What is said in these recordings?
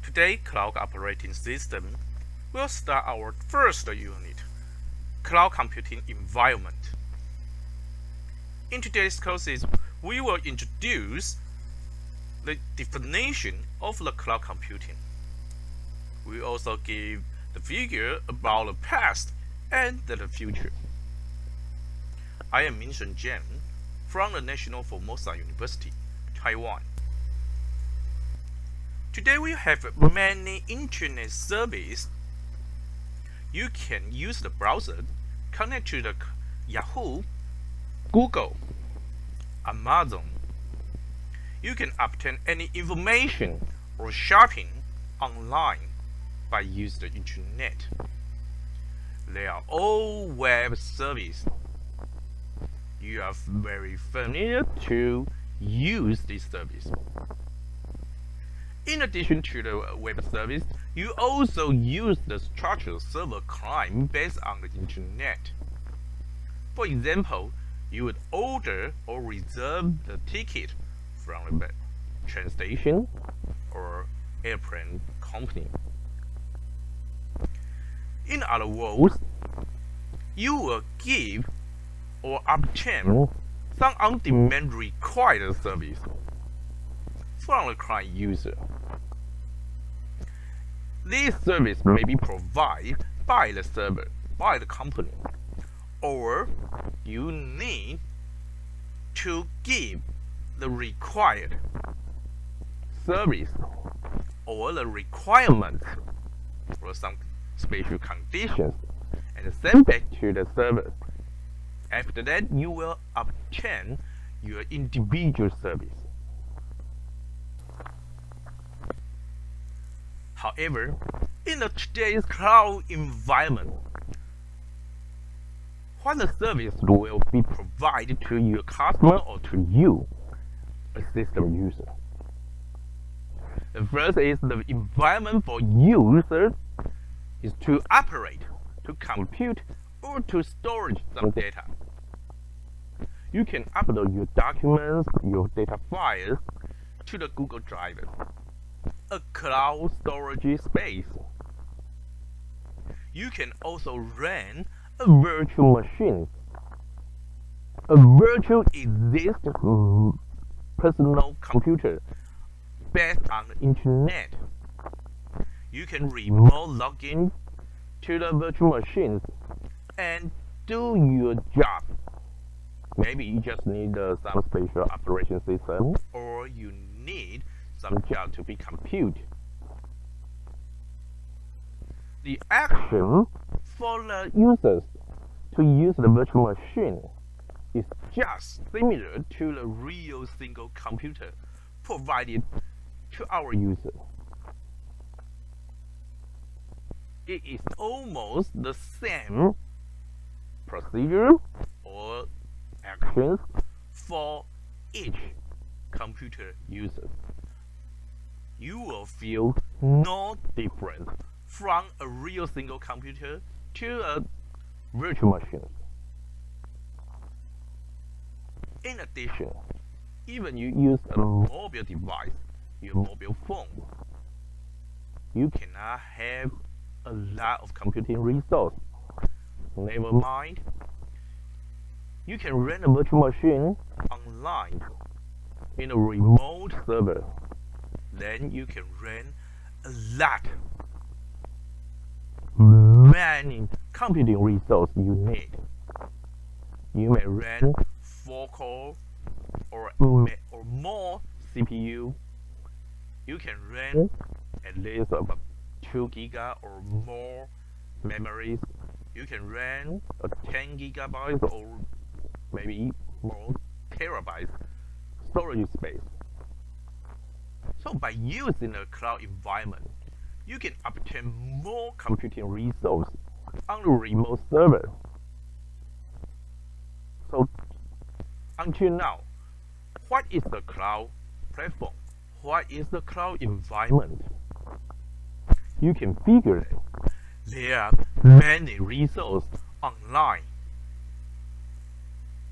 Today, Cloud Operating System will start our first unit, Cloud Computing Environment. In today's courses, we will introduce the definition of the cloud computing. We also give the figure about the past and the future. I am Minsheng Jian from the National Formosa University, Taiwan. Today we have many internet services. You can use the browser, connect to the Yahoo, Google, Amazon. You can obtain any information or shopping online by using the internet. They are all web services. You are very familiar to use this service. In addition to the web service, you also use the structured server client based on the internet. For example, you would order or reserve the ticket from the train station or airplane company. In other words, you will give or obtain some on-demand required service from the client user. This service may be provided by the server, by the company, or you need to give the required service or the requirements for some special conditions and send back to the server. After that, you will obtain your individual service. However, in today's cloud environment, what the service will be provided to your customer or to you, a system user. The first is the environment for users is to operate, to compute, or to store some data. You can upload your documents, your data files to the Google Drive, a cloud storage space. You can also run a virtual machine. A virtual exists personal computer based on the internet. You can remote log in to the virtual machines and do your job. Maybe you just need some special operation system, or you need some job to be computed. The action for the users to use the virtual machine is just similar to the real single computer provided to our user. It is almost the same procedure or actions for each computer user. You will feel no difference from a real single computer to a virtual machine. In addition, even you use a mobile device, your mobile phone, you cannot have a lot of computing resources. Never mind, you can run a virtual machine online in a remote server. Then you can run a lot, many computing resources you need. You may run 4 core or more CPU. You can run at least about 2 giga or more memories. You can run a 10 gigabytes or maybe more terabytes storage space. So by using a cloud environment, you can obtain more computing resources on the remote server. So until now, what is the cloud platform? What is the cloud environment? You can figure it. There are many resources online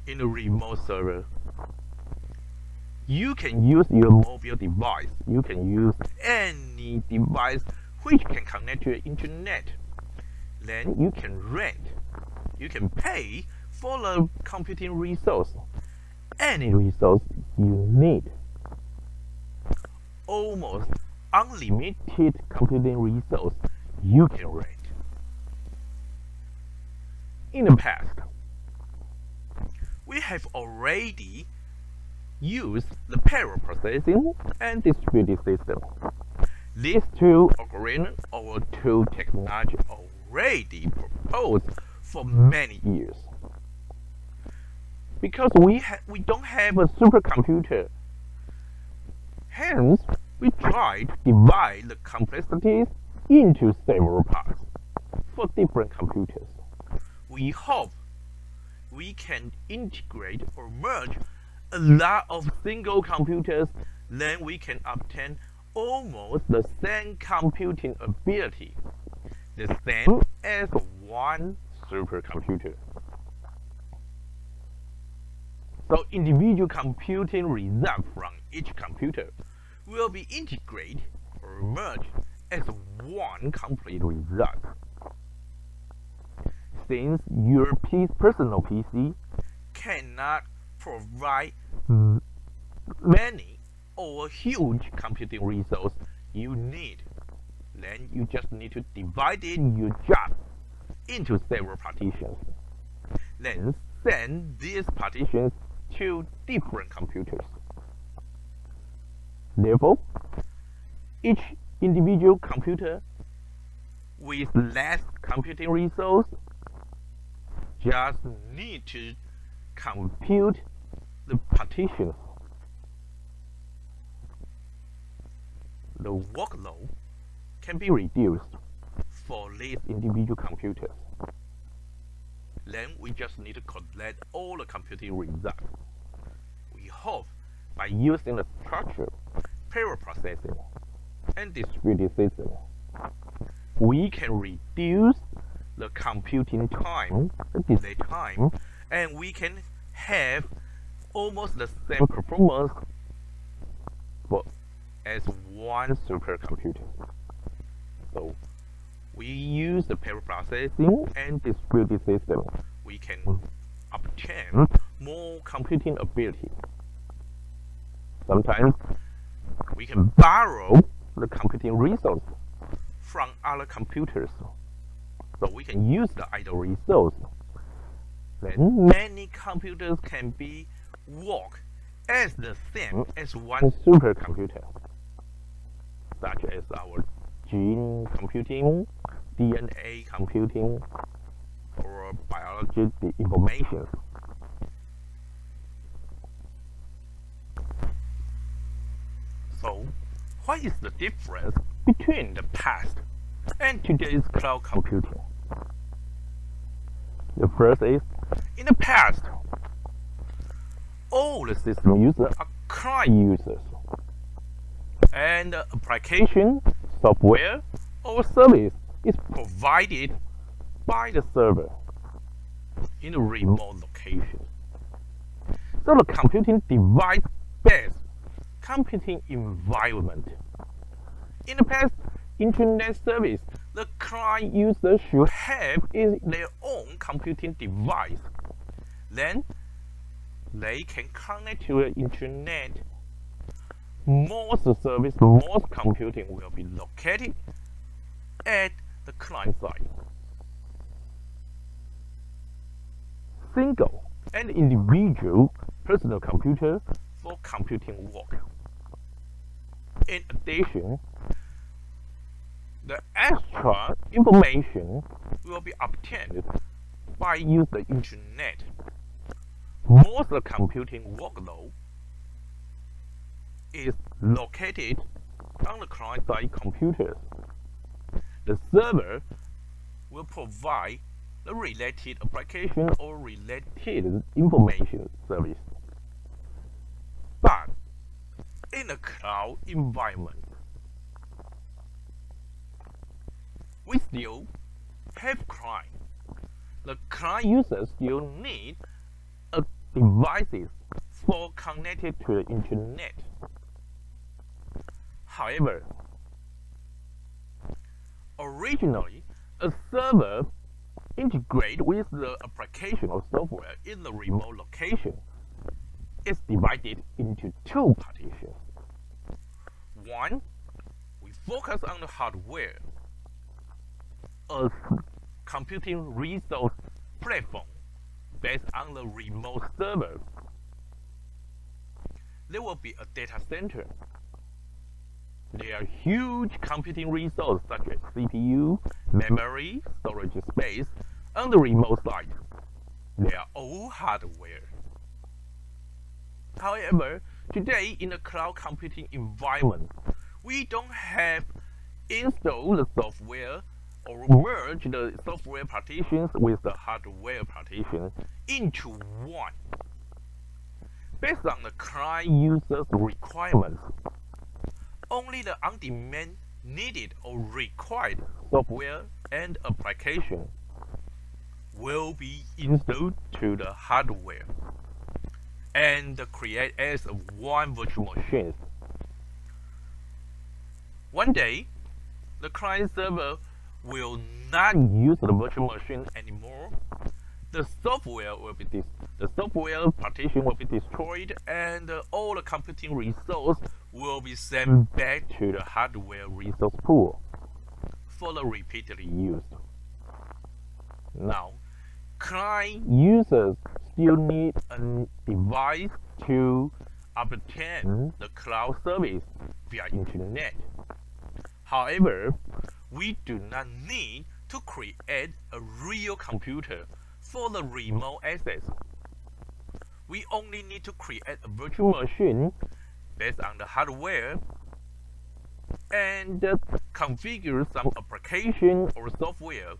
in the remote server. You can use your mobile device. You can use any device which can connect to the internet. Then you can rent. You can pay for the computing resource. Any resource you need. Almost unlimited computing resource you can rent. In the past, we have already used the parallel processing and distributed system. These two algorithms or two technologies already proposed for many years. Because we don't have a supercomputer, hence we try to divide the complexities into several parts for different computers. We hope we can integrate or merge a lot of single computers, then we can obtain almost the same computing ability, the same as one supercomputer. So individual computing results from each computer will be integrated or merged as one complete result. Since your personal PC cannot provide many or huge computing resource you need, then you just need to divide your job into several partitions. Then send these partitions to different computers. Therefore, each individual computer with less computing resource just need to compute the partitions. The workload can be reduced for these individual computers. Then we just need to collect all the computing results. We hope by using the structure, parallel processing, and distributed system, we can reduce the computing time, the delay time, and we can have almost the same performance as one supercomputer. So we use the parallel processing and distributed system. We can obtain more computing ability. Sometimes we can borrow the computing resource from other computers. So we can use the idle resource. Then many computers can be work as the same as one supercomputer, such as our gene computing, DNA computing, or biology information. So, what is the difference between the past and today's cloud computing? The first is, in the past, all the system users are client users, and the application, software, or service is provided by the server in a remote location. So the computing device-based computing environment. In the past, internet service, the client user should have is their own computing device. Then they can connect to the internet. Most service, most computing will be located at the client side. Single and individual personal computer for computing work. In addition, the extra information will be obtained by using the internet. Most of the computing workload is located on the client-side computers. The server will provide the related application or related information service. But in a cloud environment, we still have client. The client users still need devices before connected to the internet. However, originally, a server integrated with the application or software in the remote location is divided into two partitions. One, we focus on the hardware, a computing resource platform based on the remote server. There will be a data center. There are huge computing resources such as CPU, memory, storage space on the remote side. They are all hardware. However, today in the cloud computing environment, we don't have installed the software or merge the software partitions with the hardware partition into one. Based on the client user's requirements, only the on-demand needed or required software and application will be installed to the hardware and create as one virtual machine. One day, the client server will not use the virtual machine anymore. The software partition will be destroyed, and all the computing resource will be sent back to the hardware resource pool for the repeatedly use. Now, client users still need a device to obtain the cloud service via internet. However, we do not need to create a real computer for the remote access. We only need to create a virtual machine based on the hardware and configure some application or software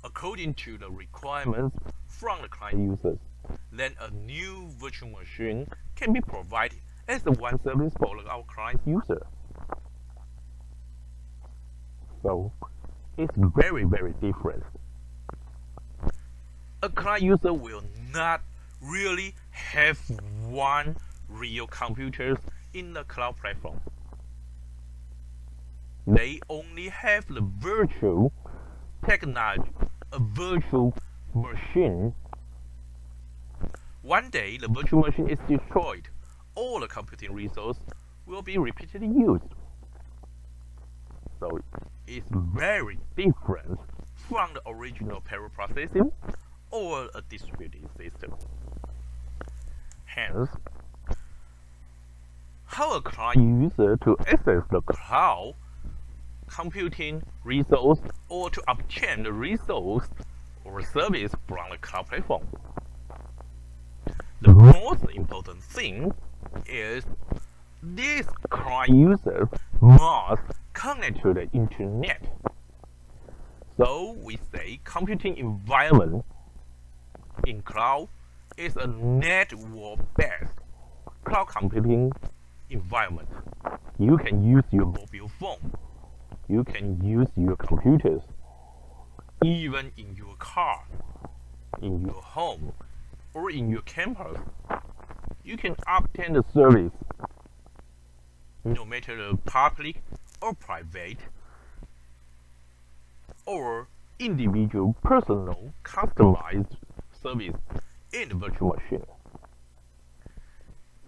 according to the requirements from the client users. Then a new virtual machine can be provided as one service for our client user. So it's very, very different. A client user will not really have one real computer in the cloud platform. They only have the virtual technology, a virtual machine. One day, the virtual machine is destroyed. All the computing resources will be repeatedly used. So it's very different from the original parallel processing or a distributed system. Hence, how a client user to access the cloud computing resource or to obtain the resource or service from the cloud platform. The most important thing is this client user must connect to the internet. So we say computing environment in cloud is a network-based cloud computing environment. You can use your mobile phone. You can use your computers, even in your car, in your home, or in your campus. You can obtain the service, no matter the public or private, or individual, personal, customized service in the virtual machine.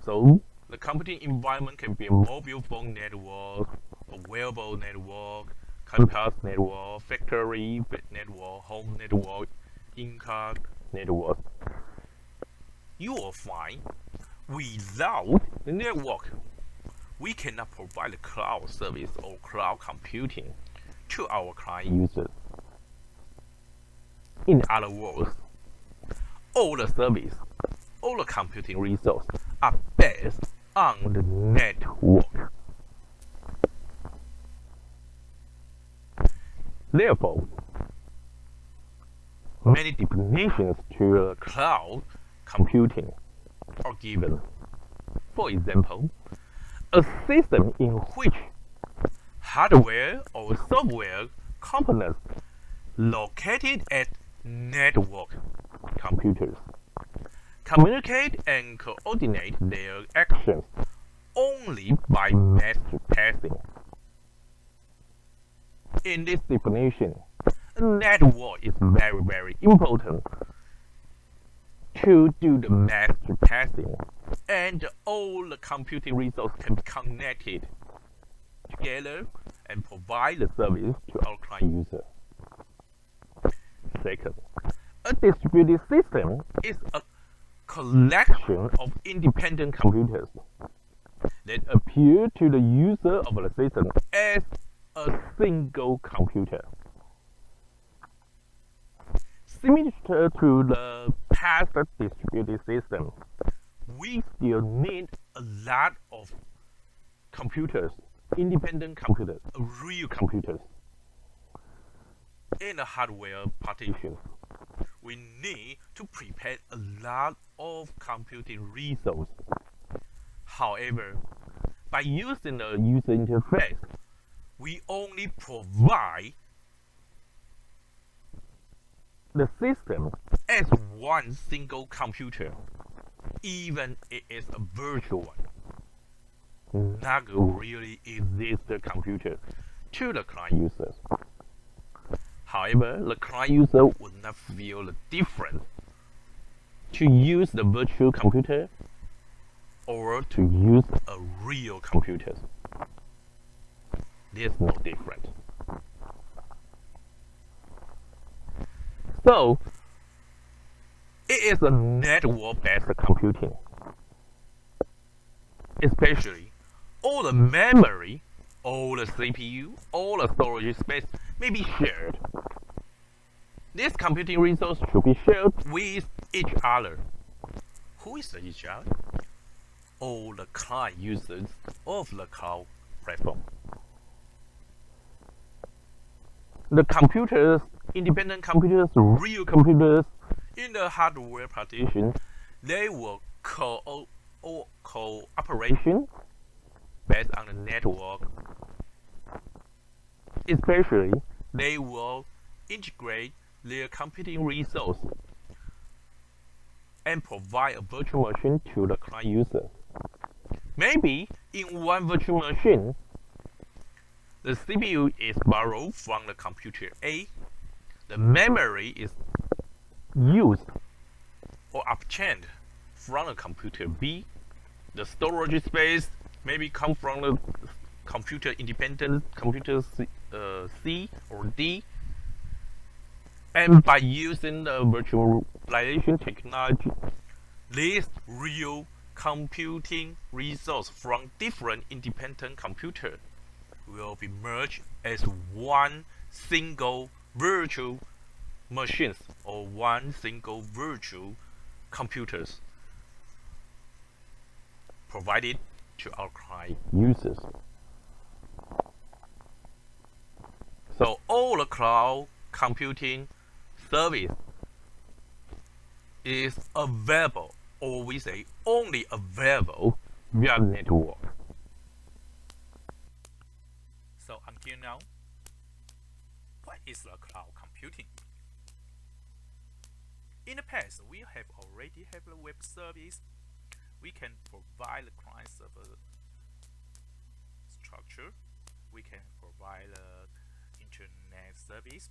So, the computing environment can be a mobile phone network, a wearable network, campus network, factory network, home network, in-car network. You will find without the network, we cannot provide the cloud service or cloud computing to our client users. In other words, all the service, all the computing resources are based on the network. Therefore, many definitions to cloud computing are given. For example, a system in which hardware or software components located at network computers communicate and coordinate their actions only by message passing. In this definition, a network is very important to do the message passing, and all the computing resources can be connected together and provide the service to our client user. Second, a distributed system is a collection of independent computers that appear to the user of the system as a single computer. Similar to the past distributed system, we still need a lot of computers, independent computers, real computers. In the hardware partition, we need to prepare a lot of computing resources. However, by using the user interface, we only provide the system as one single computer, even it is a virtual one. Not really exists computer to the client users. However, the client user would not feel the difference to use the virtual computer or to use a real computer. There's no difference. So, it is a network-based computing. Especially, all the memory, all the CPU, all the storage space may be shared. This computing resource should be shared with each other. Who is each other? All the client users of the cloud platform. The computers, independent computers, real computers in the hardware partition, they will cooperation based on the network. Especially, they will integrate their computing resource and provide a virtual machine to the client user. Maybe in one virtual machine, the CPU is borrowed from the computer A, the memory is used or obtained from the computer B, the storage space maybe come from the computer independent computer C or D, and by using the virtualization technology, this real computing resource from different independent computers will be merged as one single virtual machines or one single virtual computers provided to our client users. So all the cloud computing service is available, or we say only available via network. So until now, what is the cloud computing? In the past, we have already have a web service. We can provide the client server structure. We can provide the internet service.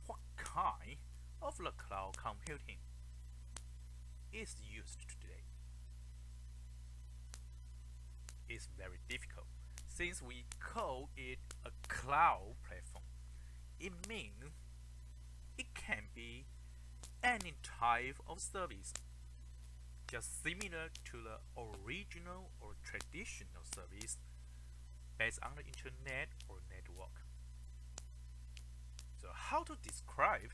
What kind of the cloud computing is used today? It's very difficult. Since we call it a cloud platform, it means it can be any type of service, just similar to the original or traditional service based on the internet or network. So how to describe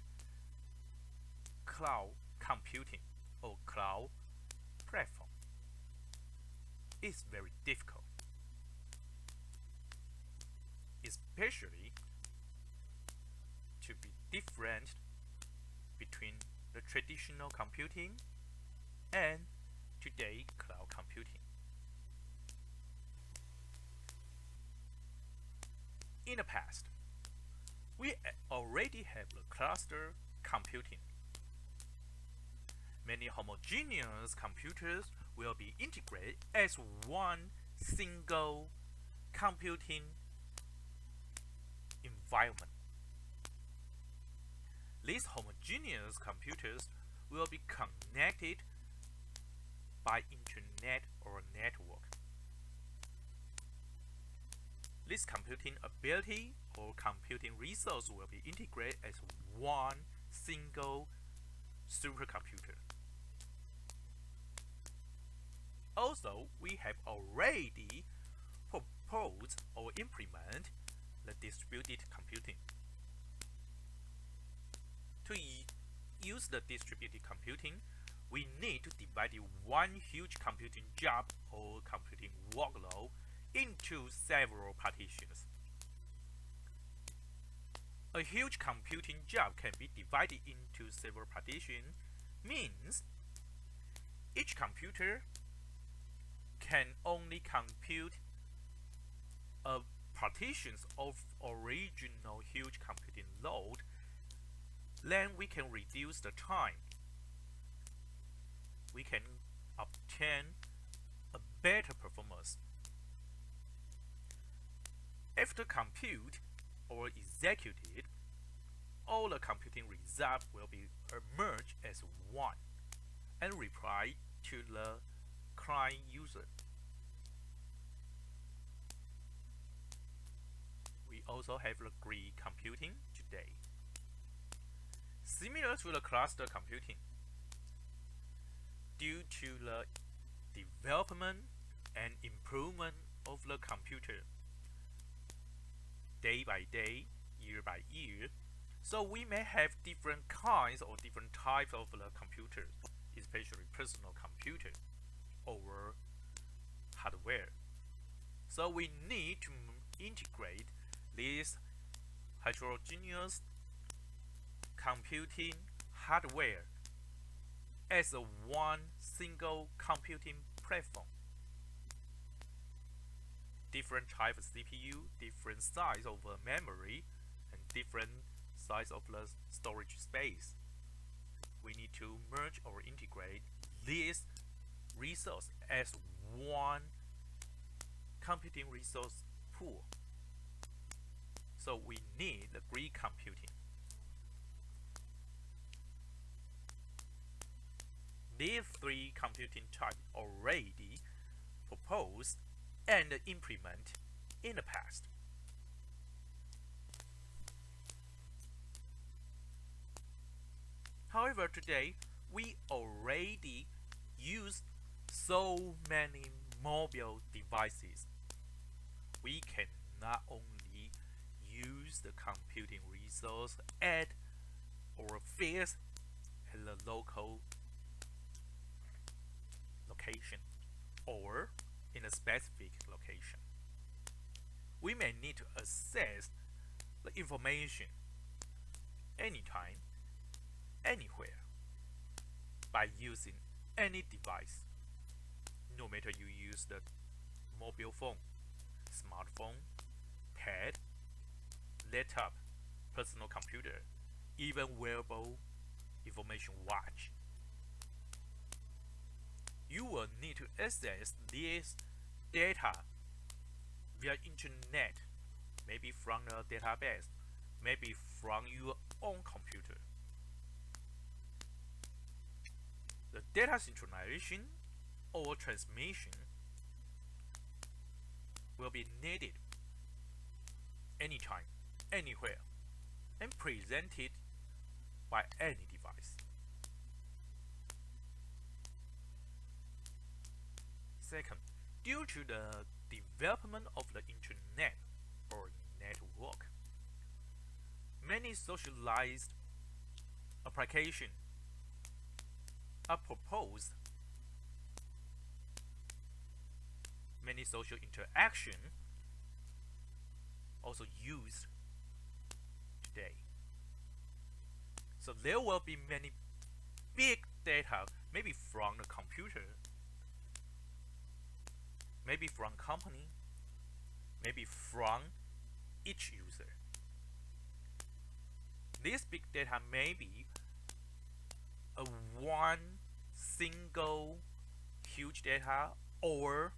cloud computing or cloud platform? It's very difficult, especially to be different between the traditional computing and today cloud computing. In the past, we already have the cluster computing. many homogeneous computers will be integrated as one single computing environment. These homogeneous computers will be connected by internet or network. This computing ability or computing resource will be integrated as one single supercomputer. Also, we have already proposed or implement the distributed computing. To use the distributed computing, we need to divide one huge computing job or computing workload into several partitions. A huge computing job can be divided into several partitions, means each computer can only compute a partitions of original huge computing load. Then we can reduce the time. We can obtain a better performance. After compute or executed, all the computing results will be merged as one and reply to the client user. We also have the grid computing today. Similar to the cluster computing, due to the development and improvement of the computer day by day, year by year, so we may have different kinds or different types of the computers, especially personal computer or hardware. So we need to integrate this heterogeneous computing hardware as a one single computing platform. Different type of CPU, different size of memory, and different size of the storage space. We need to merge or integrate this resource as one computing resource pool. So we need the grid computing. These three computing types already proposed and implemented in the past. However, today we already use so many mobile devices. We can not only use the computing resource at or fixed at the local location or in a specific location. We may need to access the information anytime, anywhere by using any device, no matter you use the mobile phone, smartphone, pad, laptop, personal computer, even wearable information watch. You will need to access this data via internet, maybe from a database, maybe from your own computer. The data synchronization or transmission will be needed anytime, anywhere, and presented by any device. Second, due to the development of the internet or network, many socialized applications are proposed. Many social interaction also used today. So there will be many big data, maybe from the computer, maybe from company, maybe from each user. This big data may be a one single huge data or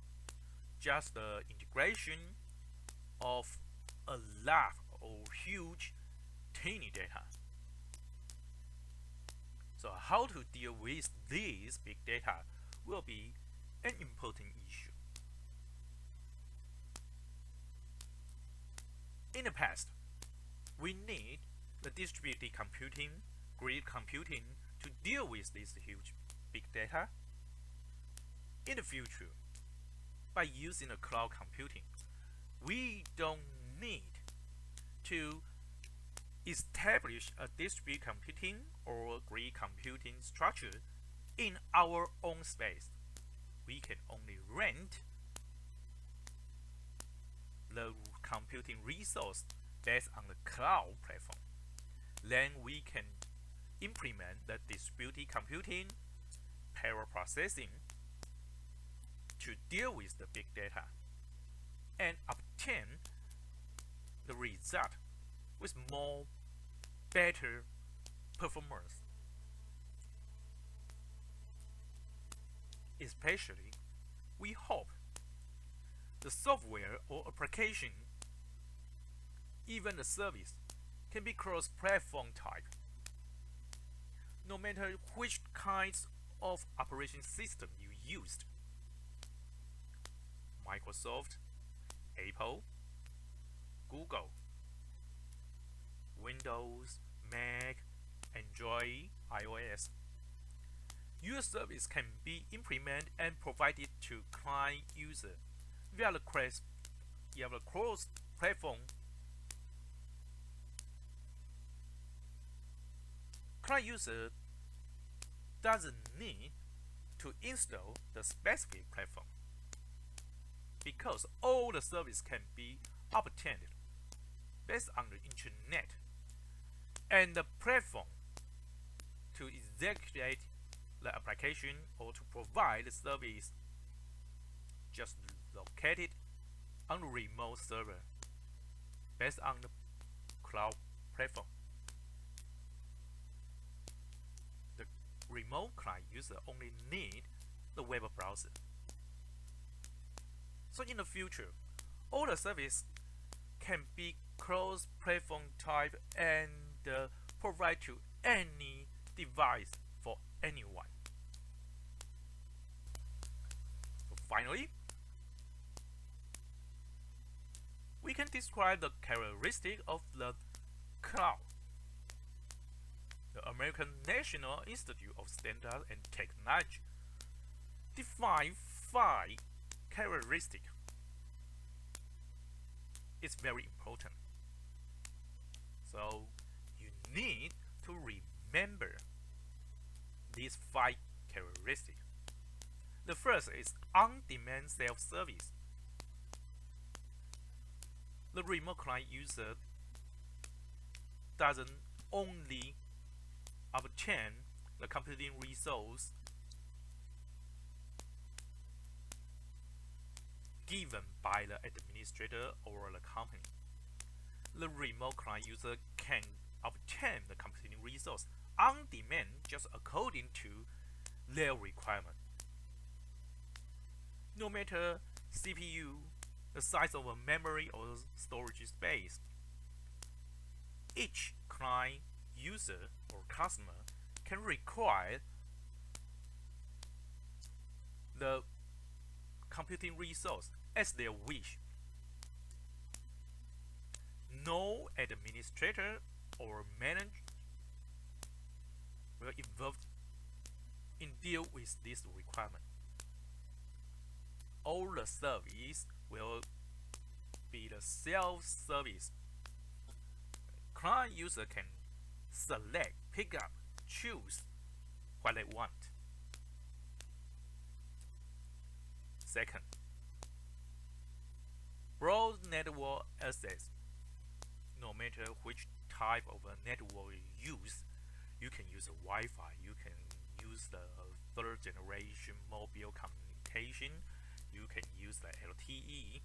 just the integration of a lot or huge tiny data. So how to deal with these big data will be an important issue. In the past, we need the distributed computing, grid computing to deal with this huge big data. In the future, by using the cloud computing, we don't need to establish a distributed computing or grid computing structure in our own space. We can only rent the computing resource based on the cloud platform. Then we can implement the distributed computing, parallel processing to deal with the big data and obtain the result with more better performance. Especially, we hope the software or application, even the service, can be cross-platform type. No matter which kinds of operation system you used, Microsoft, Apple, Google, Windows, Mac, Android, iOS, your service can be implemented and provided to client user via the cross-platform. Client user doesn't need to install the specific platform because all the service can be obtained based on the internet, and the platform to execute the application or to provide the service just located on the remote server based on the cloud platform. The remote client user only need the web browser. So in the future, all the service can be cross-platform type and provide to any device for anyone. So finally, we can describe the characteristic of the cloud. The American National Institute of Standards and Technology defines 5 characteristics. It's very important. So you need to remember these 5 characteristics. The first is on-demand self-service. The remote client user doesn't only obtain the computing resource given by the administrator or the company. The remote client user can obtain the computing resource on demand just according to their requirement. No matter CPU, the size of a memory or storage space, each client user or customer can require the computing resource as their wish. No administrator or manager will involve in deal with this requirement. All the service will be the self-service. Client user can select, pick up, choose what they want. Second, broad network access. No matter which type of a network you use, you can use a Wi-Fi, you can use the third generation mobile communication, you can use the LTE,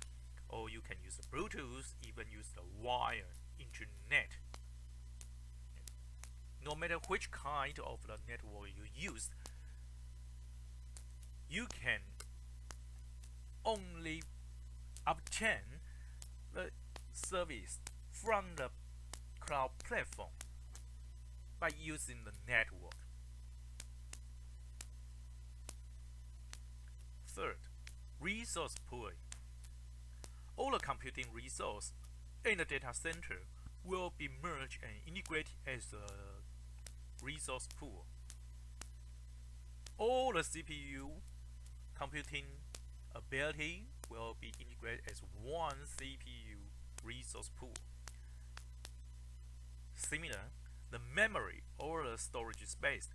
or you can use the Bluetooth, even use the wire internet. No matter which kind of the network you use, you can only obtain the service from the cloud platform by using the network. Third, resource pooling. All the computing resources in the data center will be merged and integrated as a resource pool. All the CPU computing ability will be integrated as one CPU resource pool. Similar, the memory or the storage space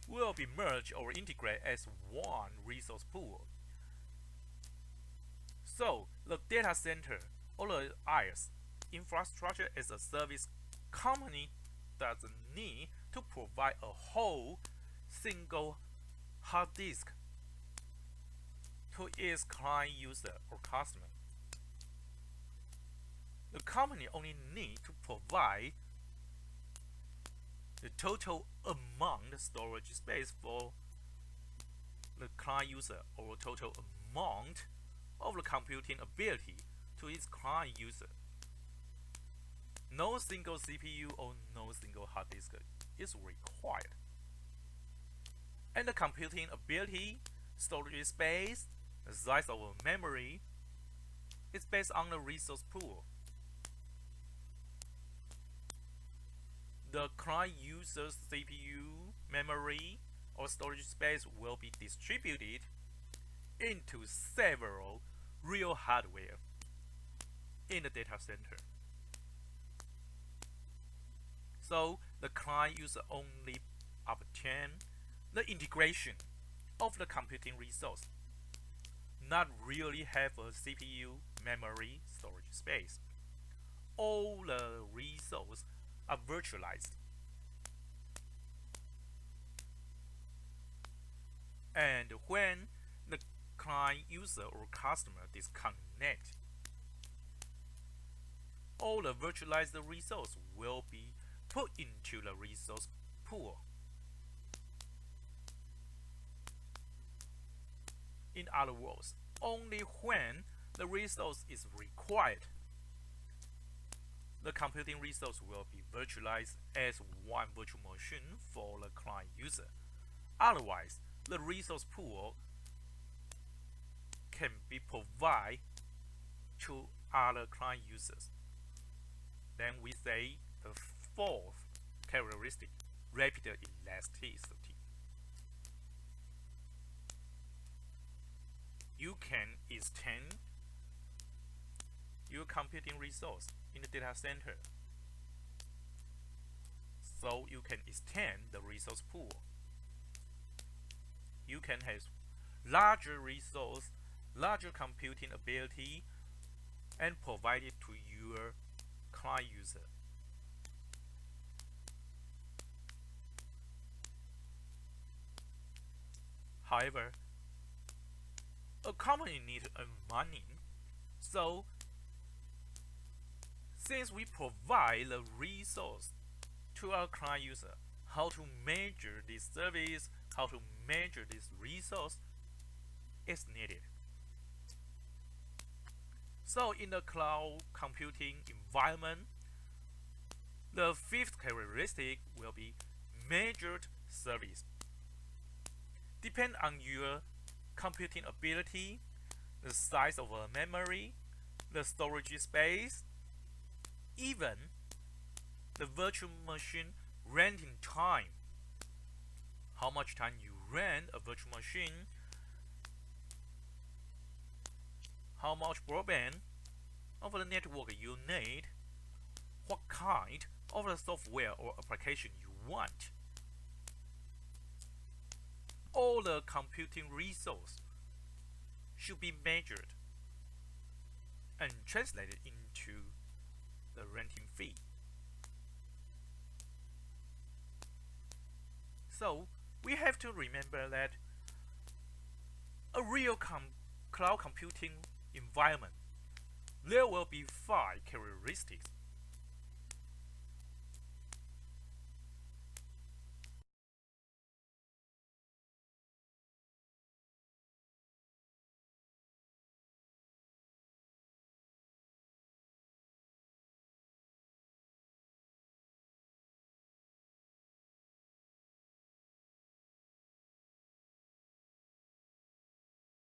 will be merged or integrated as one resource pool. So the data center or the IaaS, infrastructure as a service company, doesn't need to provide a whole single hard disk to its client user or customer. The company only needs to provide the total amount of storage space for the client user or total amount of the computing ability to its client user. No single CPU or no single hard disk is required. And the computing ability, storage space, the size of memory is based on the resource pool. The client user's CPU, memory, or storage space will be distributed into several real hardware in the data center. So the client user only obtain the integration of the computing resource, not really have a CPU, memory, storage space. All the resources are virtualized. And when the client user or customer disconnect, all the virtualized resource will be put into the resource pool. In other words, only when the resource is required, the computing resource will be virtualized as one virtual machine for the client user. Otherwise, the resource pool can be provided to other client users. Then we say the fourth characteristic, rapid elasticity. You can extend your computing resource in the data center. So you can extend the resource pool. You can have larger resource, larger computing ability, and provide it to your client user. However, a company needs to earn money, so since we provide the resource to our client user, how to measure this service, how to measure this resource is needed. So in the cloud computing environment, the fifth characteristic will be measured service. Depend on your computing ability, the size of a memory, the storage space, even the virtual machine renting time. How much time you rent a virtual machine, how much broadband of the network you need, what kind of the software or application you want. All the computing resource should be measured and translated into the renting fee. So we have to remember that a real cloud computing environment, there will be 5 characteristics